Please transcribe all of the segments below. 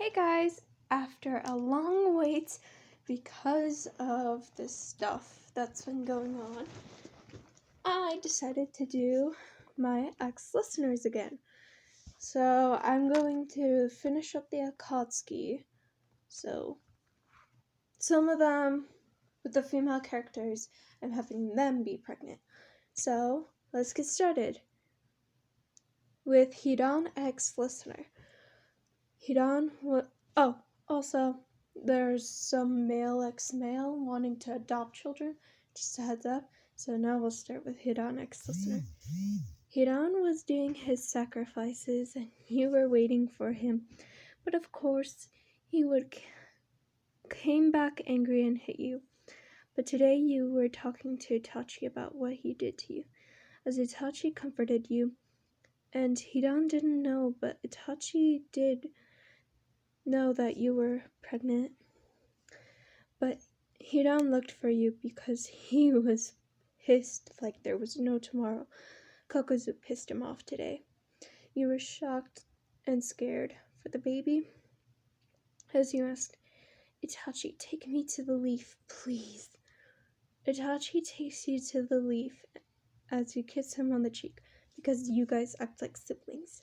Hey guys, after a long wait because of this stuff that's been going on, I decided to do my ex-listeners again. So I'm going to finish up the Akatsuki. So some of them with the female characters, I'm having them be pregnant. So let's get started with Hidan ex-listener. Hidan also, there's some male ex-male wanting to adopt children. Just a heads up. So now we'll start with Hidan ex-listener. Hidan was doing his sacrifices and you were waiting for him. But of course, he came back angry and hit you. But today you were talking to Itachi about what he did to you. As Itachi comforted you, and Hidan didn't know, but Itachi did know that you were pregnant, but Hidan looked for you because he was pissed like there was no tomorrow. Kokuzu pissed him off today. You were shocked and scared for the baby as you asked, Itachi, take me to the leaf, please. Itachi takes you to the leaf as you kiss him on the cheek because you guys act like siblings.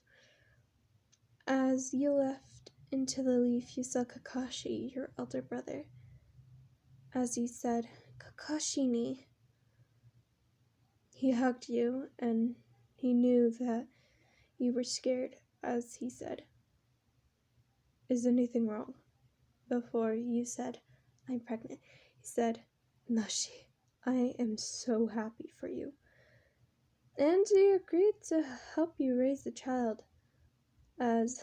As you left into the leaf, you saw Kakashi, your elder brother. As you said, Kakashi ni. He hugged you, and he knew that you were scared, as he said, is anything wrong? Before you said, I'm pregnant, he said, Nashi, I am so happy for you. And he agreed to help you raise the child as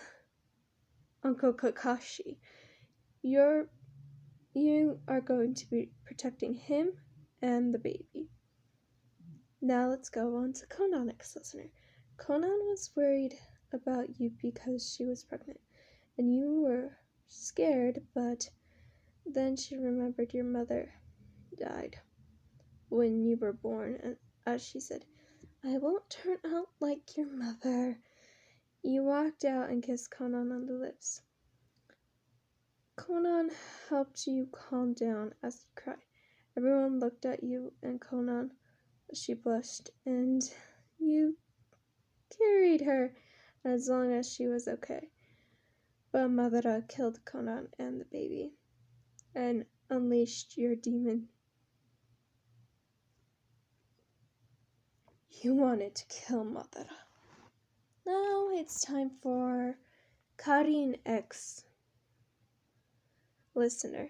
Uncle Kakashi. You are going to be protecting him and the baby. Now let's go on to Konan ex-listener. Konan was worried about you because she was pregnant, and you were scared, but then she remembered your mother died when you were born, and as she said, I won't turn out like your mother. You walked out and kissed Konan on the lips. Konan helped you calm down as you cried. Everyone looked at you and Konan. She blushed, and you carried her as long as she was okay. But Madara killed Konan and the baby, and unleashed your demon. You wanted to kill Madara. Now it's time for Karin X listener.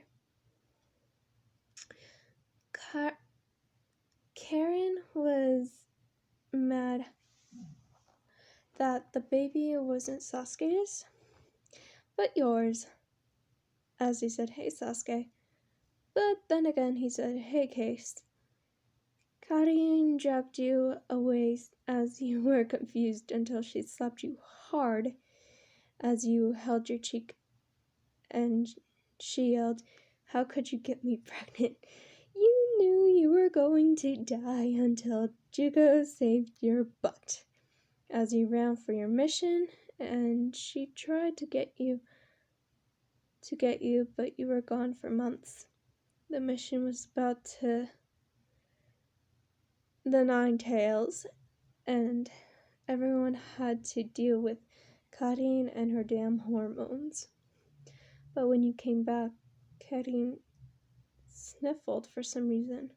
Karin was mad that the baby wasn't Sasuke's, but yours. As he said, hey Sasuke. But then again he said, hey Case. Karin dragged you away as you were confused until she slapped you hard as you held your cheek, and she yelled, how could you get me pregnant? You knew you were going to die until Jugo saved your butt. As you ran for your mission, and she tried to get you, but you were gone for months. The mission was about to the Nine Tails, and everyone had to deal with Karin and her damn hormones. But when you came back, Karin sniffled for some reason.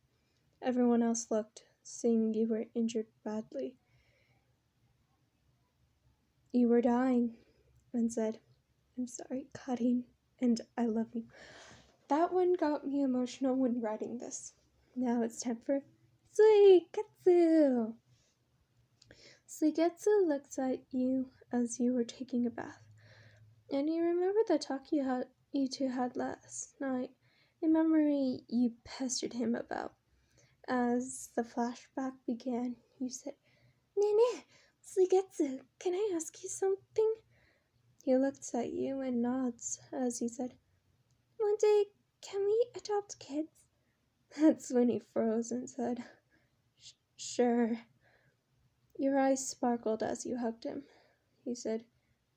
Everyone else looked, seeing you were injured badly. You were dying, and said, I'm sorry, Karin, and I love you. That one got me emotional when writing this. Now it's time for suigetsu. Suigetsu looks at you as you were taking a bath, and you remember the talk you two had last night, a memory you pestered him about. As the flashback began, you said, Nene, Suigetsu, can I ask you something? He looks at you and nods as he said, one day, can we adopt kids? That's when he froze and said, sure. Your eyes sparkled as you hugged him. He said,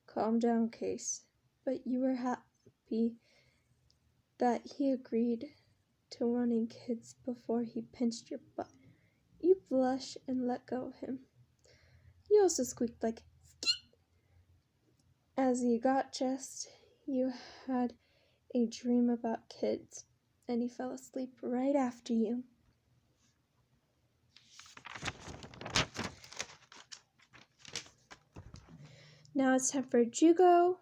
calm down, Case. but you were happy that he agreed to wanting kids before he pinched your butt. You blushed and let go of him. You also squeaked like skeet. As you got dressed, you had a dream about kids, and he fell asleep right after you. Now it's time for Jugo.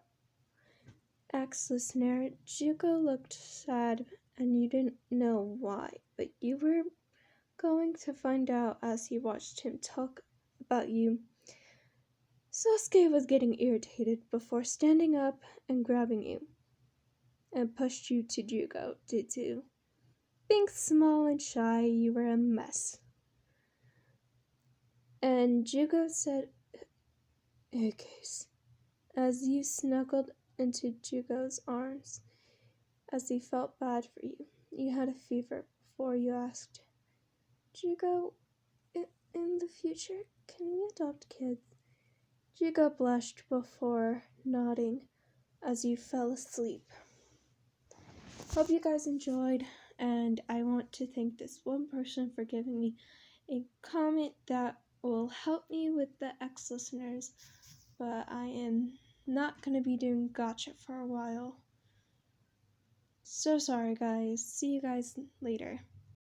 Ex-listener, Jugo looked sad and you didn't know why, but you were going to find out as you watched him talk about you. Sasuke was getting irritated before standing up and grabbing you and pushed you to Jugo due to being small and shy. You were a mess. And Jugo said, "Okay," as you snuggled into Jugo's arms as he felt bad for you. You had a fever before you asked, "Jugo, in the future, can we adopt kids?" Jugo blushed before nodding as you fell asleep. Hope you guys enjoyed, and I want to thank this one person for giving me a comment that will help me with the ex-listeners, but I am not going to be doing gacha for a while. So sorry guys. See you guys later.